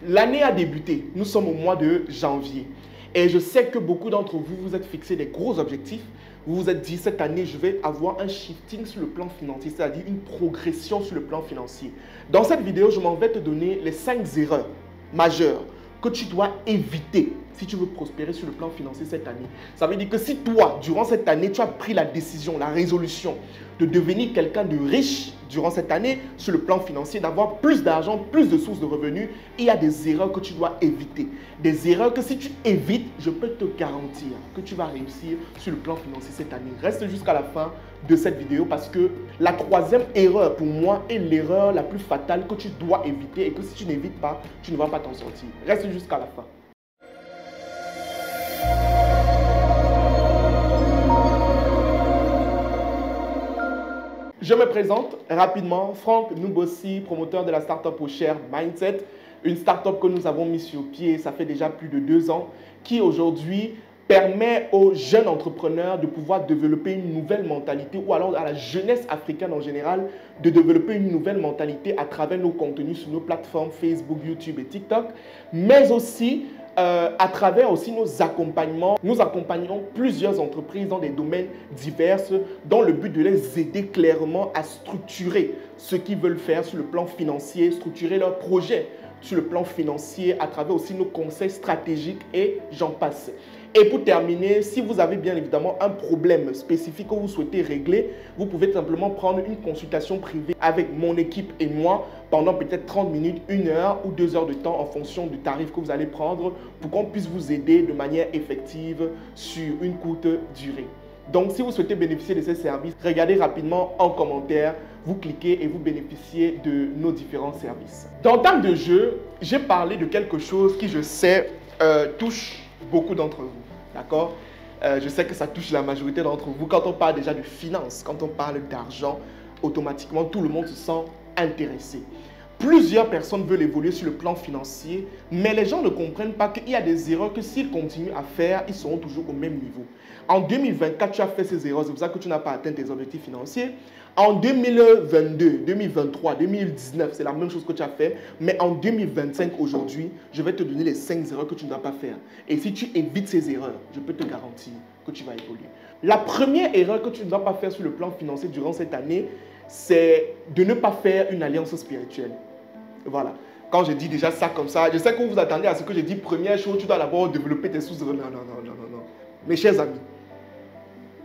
L'année a débuté, nous sommes au mois de janvier et je sais que beaucoup d'entre vous vous êtes fixé des gros objectifs. Vous vous êtes dit, cette année, je vais avoir un shifting sur le plan financier, c'est-à-dire une progression sur le plan financier. Dans cette vidéo, je m'en vais te donner les 5 erreurs majeures que tu dois éviter si tu veux prospérer sur le plan financier cette année. Ça veut dire que si toi, durant cette année, tu as pris la décision, la résolution de devenir quelqu'un de riche durant cette année sur le plan financier, d'avoir plus d'argent, plus de sources de revenus, il y a des erreurs que tu dois éviter. Des erreurs que si tu évites, je peux te garantir que tu vas réussir sur le plan financier cette année. Reste jusqu'à la fin de cette vidéo parce que la 3e erreur pour moi est l'erreur la plus fatale que tu dois éviter et que si tu n'évites pas, tu ne vas pas t'en sortir. Reste jusqu'à la fin. Je me présente rapidement, Franck Noubossi, promoteur de la startup au Share Mindset, une startup que nous avons mise sur pied, ça fait déjà plus de 2 ans, qui aujourd'hui permet aux jeunes entrepreneurs de pouvoir développer une nouvelle mentalité ou alors à la jeunesse africaine en général de développer une nouvelle mentalité à travers nos contenus sur nos plateformes Facebook, YouTube et TikTok, mais aussi à travers aussi nos accompagnements. Nous accompagnons plusieurs entreprises dans des domaines divers dans le but de les aider clairement à structurer ce qu'ils veulent faire sur le plan financier, structurer leurs projets sur le plan financier à travers aussi nos conseils stratégiques et j'en passe. Et pour terminer, si vous avez bien évidemment un problème spécifique que vous souhaitez régler, vous pouvez simplement prendre une consultation privée avec mon équipe et moi pendant peut-être 30 minutes, 1 heure ou 2 heures de temps en fonction du tarif que vous allez prendre pour qu'on puisse vous aider de manière effective sur une courte durée. Donc, si vous souhaitez bénéficier de ces services, regardez rapidement en commentaire, vous cliquez et vous bénéficiez de nos différents services. Dans le temps de jeu, j'ai parlé de quelque chose qui, je sais, touche beaucoup d'entre vous. D'accord? Je sais que ça touche la majorité d'entre vous. Quand on parle déjà de finances, quand on parle d'argent, automatiquement, tout le monde se sent intéressé. Plusieurs personnes veulent évoluer sur le plan financier, mais les gens ne comprennent pas qu'il y a des erreurs que s'ils continuent à faire, ils seront toujours au même niveau. En 2024, tu as fait ces erreurs, c'est pour ça que tu n'as pas atteint tes objectifs financiers. En 2022, 2023, 2019, c'est la même chose que tu as fait, mais en 2025, aujourd'hui, je vais te donner les 5 erreurs que tu ne dois pas faire. Et si tu évites ces erreurs, je peux te garantir que tu vas évoluer. La première erreur que tu ne dois pas faire sur le plan financier durant cette année, c'est de ne pas faire une alliance spirituelle. Voilà. Quand je dis déjà ça comme ça, je sais que vous vous attendez à ce que je dis. Première chose, tu dois d'abord développer tes sources de revenus. Non. Mes chers amis,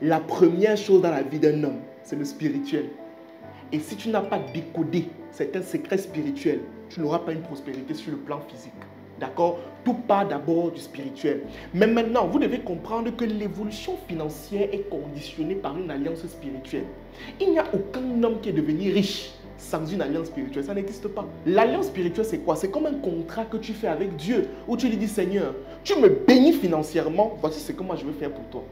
la première chose dans la vie d'un homme, c'est le spirituel. Et si tu n'as pas décodé certains secrets spirituels, tu n'auras pas une prospérité sur le plan physique. D'accord? Tout part d'abord du spirituel. Mais maintenant, vous devez comprendre que l'évolution financière est conditionnée par une alliance spirituelle. Il n'y a aucun homme qui est devenu riche sans une alliance spirituelle. Ça n'existe pas. L'alliance spirituelle, c'est quoi? C'est comme un contrat que tu fais avec Dieu, où tu lui dis, Seigneur, tu me bénis financièrement, voici ce que moi je veux faire pour toi.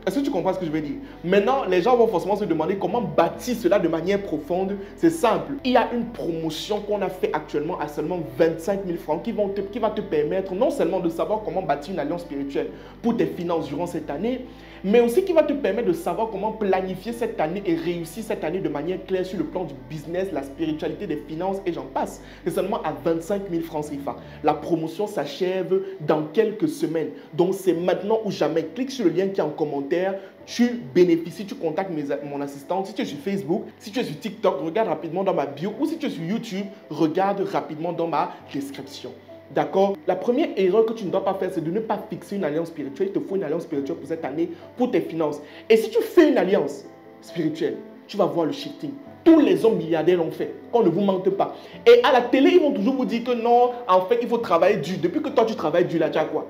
Est-ce que tu comprends ce que je veux dire? Maintenant, les gens vont forcément se demander comment bâtir cela de manière profonde. C'est simple. Il y a une promotion qu'on a fait actuellement à seulement 25 000 francs qui va te permettre non seulement de savoir comment bâtir une alliance spirituelle pour tes finances durant cette année, mais aussi qui va te permettre de savoir comment planifier cette année et réussir cette année de manière claire sur le plan du business, la spiritualité, des finances et j'en passe. C'est seulement à 25 000 francs CFA. La promotion s'achève dans quelques semaines. Donc, c'est maintenant ou jamais. Clique sur le lien qui est en commentaire. Tu bénéficies, tu contactes mon assistante. Si tu es sur Facebook, si tu es sur TikTok, regarde rapidement dans ma bio. Ou si tu es sur YouTube, regarde rapidement dans ma description. D'accord? La première erreur que tu ne dois pas faire, c'est de ne pas fixer une alliance spirituelle. Il te faut une alliance spirituelle pour cette année, pour tes finances. Et si tu fais une alliance spirituelle, tu vas voir le shifting. Tous les hommes milliardaires l'ont fait, qu'on ne vous mente pas. Et à la télé, ils vont toujours vous dire que non, en fait, il faut travailler dur. Depuis que toi, tu travailles dur, là, tu as quoi?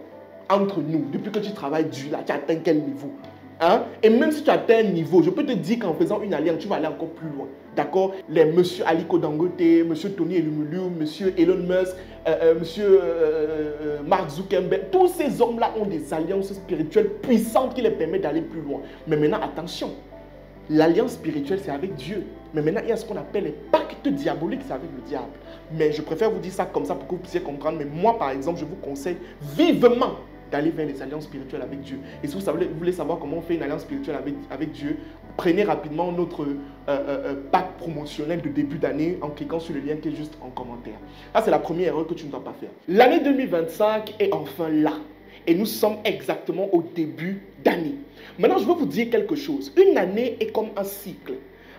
Entre nous, depuis que tu travailles dur, là, tu as atteint quel niveau? Hein? Et même si tu atteins un niveau, je peux te dire qu'en faisant une alliance, tu vas aller encore plus loin. D'accord? Les monsieur Aliko Dangote, monsieur Tony Elumelu, monsieur Elon Musk, monsieur Mark Zuckerberg, tous ces hommes-là ont des alliances spirituelles puissantes qui les permettent d'aller plus loin. Mais maintenant, attention, l'alliance spirituelle, c'est avec Dieu. Mais maintenant, il y a ce qu'on appelle les pactes diaboliques, c'est avec le diable. Mais je préfère vous dire ça comme ça pour que vous puissiez comprendre. Mais moi, par exemple, je vous conseille vivement d'aller vers les alliances spirituelles avec Dieu. Et si vous voulez savoir comment on fait une alliance spirituelle avec Dieu, prenez rapidement notre pack promotionnel de début d'année en cliquant sur le lien qui est juste en commentaire. Ça, c'est la première erreur que tu ne dois pas faire. L'année 2025 est enfin là. Et nous sommes exactement au début d'année. Maintenant, je veux vous dire quelque chose. Une année est comme un cycle.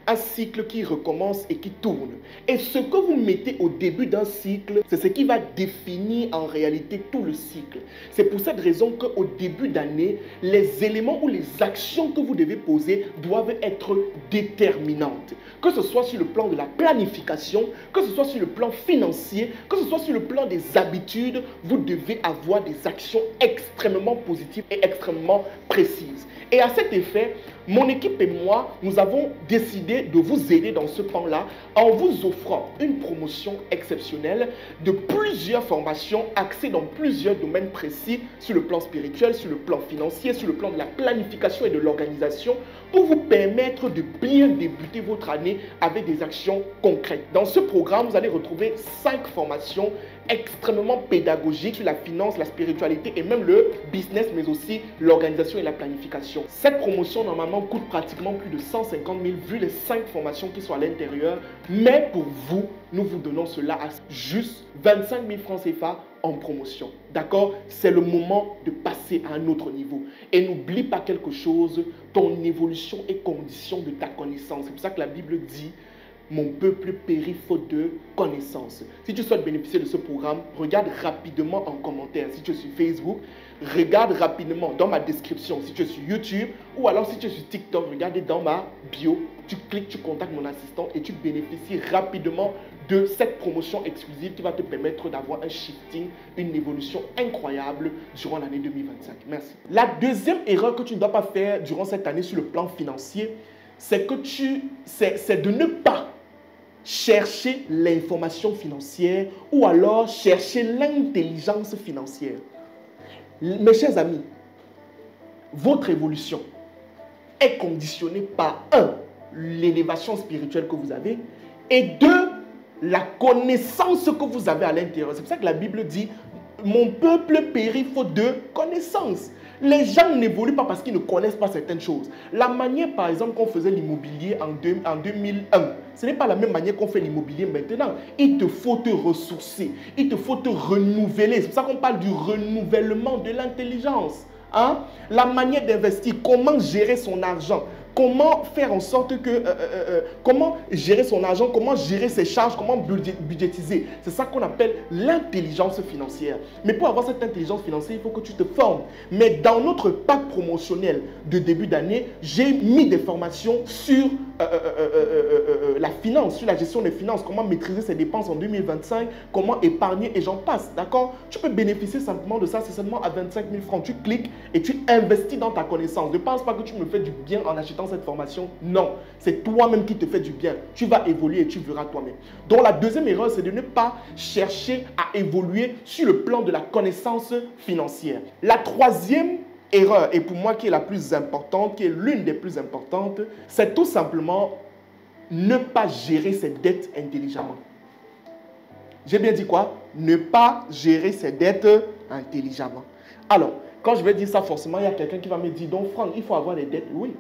Un cycle qui recommence et qui tourne. Et ce que vous mettez au début d'un cycle, c'est ce qui va définir en réalité tout le cycle. C'est pour cette raison qu'au début d'année, les éléments ou les actions que vous devez poser doivent être déterminantes. Que ce soit sur le plan de la planification, que ce soit sur le plan financier, que ce soit sur le plan des habitudes, vous devez avoir des actions extrêmement positives et extrêmement précises. Et à cet effet, mon équipe et moi, nous avons décidé de vous aider dans ce pan-là en vous offrant une promotion exceptionnelle de plusieurs formations axées dans plusieurs domaines précis sur le plan spirituel, sur le plan financier, sur le plan de la planification et de l'organisation pour vous permettre de bien débuter votre année avec des actions concrètes. Dans ce programme, vous allez retrouver 5 formations extrêmement pédagogiques sur la finance, la spiritualité et même le business, mais aussi l'organisation et la planification. Cette promotion, normalement, coûte pratiquement plus de 150 000 vu les 5 formations qui sont à l'intérieur. Mais pour vous, nous vous donnons cela à juste 25 000 francs CFA en promotion. D'accord? C'est le moment de passer à un autre niveau. Et n'oublie pas quelque chose, ton évolution est condition de ta connaissance. C'est pour ça que la Bible dit: mon peuple périt faute de connaissance. Si tu souhaites bénéficier de ce programme, regarde rapidement en commentaire. Si tu es sur Facebook, regarde rapidement dans ma description. Si tu es sur YouTube ou alors si tu es sur TikTok, regarde dans ma bio. Tu cliques, tu contactes mon assistant et tu bénéficies rapidement de cette promotion exclusive qui va te permettre d'avoir un shifting, une évolution incroyable durant l'année 2025. Merci. La deuxième erreur que tu ne dois pas faire durant cette année sur le plan financier, c'est de ne pas chercher l'information financière ou alors chercher l'intelligence financière. Mes chers amis, votre évolution est conditionnée par 1, l'élévation spirituelle que vous avez et 2, la connaissance que vous avez à l'intérieur. C'est pour ça que la Bible dit: mon peuple périt faute de connaissance. Les gens n'évoluent pas parce qu'ils ne connaissent pas certaines choses. La manière, par exemple, qu'on faisait l'immobilier en 2001, ce n'est pas la même manière qu'on fait l'immobilier maintenant. Il te faut te ressourcer, il te faut te renouveler. C'est pour ça qu'on parle du renouvellement de l'intelligence. Hein? La manière d'investir, comment gérer son argent. Comment faire en sorte que, comment gérer son argent, comment gérer ses charges, comment budgétiser. C'est ça qu'on appelle l'intelligence financière. Mais pour avoir cette intelligence financière, il faut que tu te formes. Mais dans notre pack promotionnel de début d'année, j'ai mis des formations sur la finance, sur la gestion des finances, comment maîtriser ses dépenses en 2025, comment épargner et j'en passe. D'accord? Tu peux bénéficier simplement de ça, c'est seulement à 25 000 francs. Tu cliques et tu investis dans ta connaissance. Ne pense pas que tu me fais du bien en achetant cette formation. Non, c'est toi-même qui te fais du bien. Tu vas évoluer et tu verras toi-même. Donc la deuxième erreur, c'est de ne pas chercher à évoluer sur le plan de la connaissance financière. La troisième erreur, et pour moi qui est la plus importante, qui est l'une des plus importantes, c'est tout simplement ne pas gérer ses dettes intelligemment. J'ai bien dit quoi? Ne pas gérer ses dettes intelligemment. Alors, quand je vais dire ça, forcément, il y a quelqu'un qui va me dire: donc Franck, il faut avoir des dettes. Oui.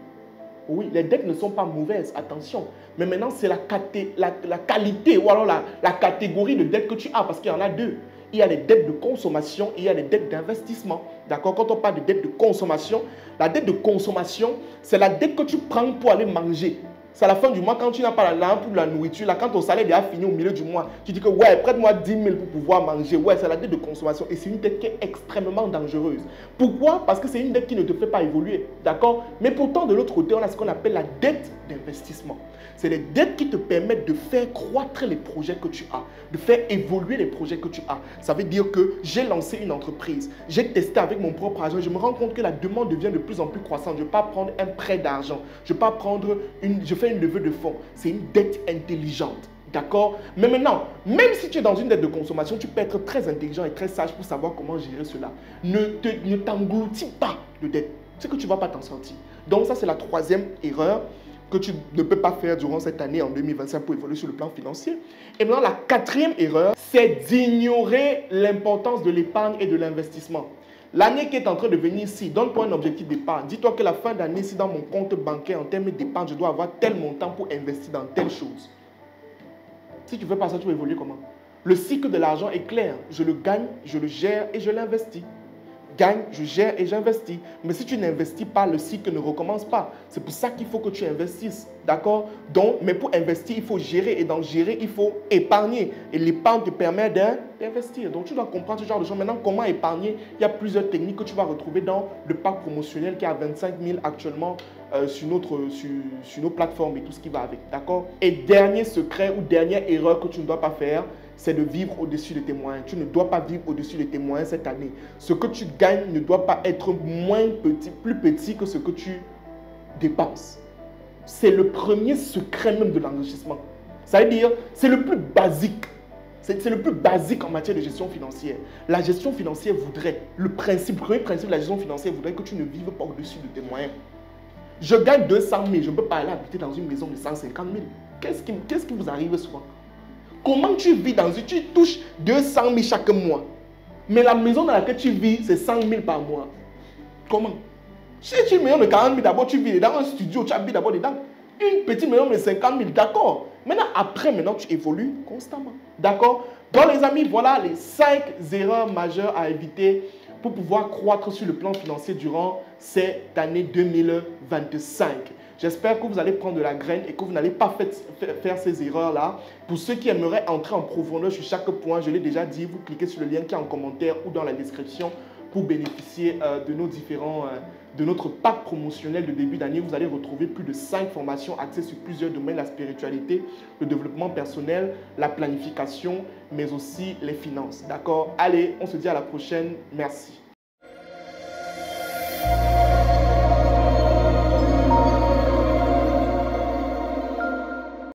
Oui, les dettes ne sont pas mauvaises, attention. Mais maintenant, c'est la qualité ou alors la catégorie de dettes que tu as, parce qu'il y en a deux. Il y a les dettes de consommation et il y a les dettes d'investissement. D'accord? Quand on parle de dette de consommation, la dette de consommation, c'est la dette que tu prends pour aller manger. C'est à la fin du mois, quand tu n'as pas l'argent pour la nourriture, là, quand ton salaire est déjà fini au milieu du mois, tu dis que ouais, prête-moi 10 000 pour pouvoir manger. Ouais, c'est la dette de consommation et c'est une dette qui est extrêmement dangereuse. Pourquoi? Parce que c'est une dette qui ne te fait pas évoluer. D'accord? Mais pourtant, de l'autre côté, on a ce qu'on appelle la dette d'investissement. C'est les dettes qui te permettent de faire croître les projets que tu as, de faire évoluer les projets que tu as. Ça veut dire que j'ai lancé une entreprise, j'ai testé avec mon propre argent, je me rends compte que la demande devient de plus en plus croissante. Je ne vais pas prendre un prêt d'argent, je fais une levée de fonds. C'est une dette intelligente. D'accord? Mais maintenant, même si tu es dans une dette de consommation, tu peux être très intelligent et très sage pour savoir comment gérer cela. Ne t'engloutis pas de dette. C'est que tu ne vas pas t'en sortir. Donc ça, c'est la troisième erreur que tu ne peux pas faire durant cette année en 2025 pour évoluer sur le plan financier. Et maintenant, la quatrième erreur, c'est d'ignorer l'importance de l'épargne et de l'investissement. L'année qui est en train de venir ici, donne-toi un objectif d'épargne. Dis-toi que la fin d'année, si dans mon compte bancaire, en termes d'épargne, je dois avoir tel montant pour investir dans telle chose. Si tu ne fais pas ça, tu vas évoluer comment? Le cycle de l'argent est clair. Je le gagne, je le gère et je l'investis. Gagne, je gère et j'investis. Mais si tu n'investis pas, le cycle ne recommence pas. C'est pour ça qu'il faut que tu investisses. D'accord? Donc, mais pour investir, il faut gérer. Et dans gérer, il faut épargner. Et l'épargne te permet d'investir. Donc, tu dois comprendre ce genre de choses. Maintenant, comment épargner? Il y a plusieurs techniques que tu vas retrouver dans le pack promotionnel qui est à 25 000 actuellement sur nos plateformes et tout ce qui va avec. D'accord? Et dernier secret ou dernière erreur que tu ne dois pas faire, c'est de vivre au-dessus de tes moyens. Tu ne dois pas vivre au-dessus de tes moyens cette année. Ce que tu gagnes ne doit pas être plus petit que ce que tu dépenses. C'est le premier secret même de l'enrichissement. Ça veut dire, c'est le plus basique. C'est le plus basique en matière de gestion financière. La gestion financière voudrait, le premier principe de la gestion financière voudrait que tu ne vives pas au-dessus de tes moyens. Je gagne 200 000, je ne peux pas aller habiter dans une maison de 150 000. Qu'est-ce qui vous arrive souvent? Comment tu vis tu touches 200 000 chaque mois, mais la maison dans laquelle tu vis, c'est 100 000 par mois. Comment? Si tu as une maison de 40 000, d'abord tu vis dans un studio, tu habites d'abord dedans. Une petite maison de 50 000, d'accord. Maintenant, tu évolues constamment. D'accord? Donc les amis, voilà les 5 erreurs majeures à éviter pour pouvoir croître sur le plan financier durant cette année 2025. J'espère que vous allez prendre de la graine et que vous n'allez pas faire ces erreurs-là. Pour ceux qui aimeraient entrer en profondeur sur chaque point, je l'ai déjà dit, vous cliquez sur le lien qui est en commentaire ou dans la description pour bénéficier de notre pack promotionnel de début d'année. Vous allez retrouver plus de 5 formations axées sur plusieurs domaines, la spiritualité, le développement personnel, la planification, mais aussi les finances. D'accord? Allez, on se dit à la prochaine. Merci.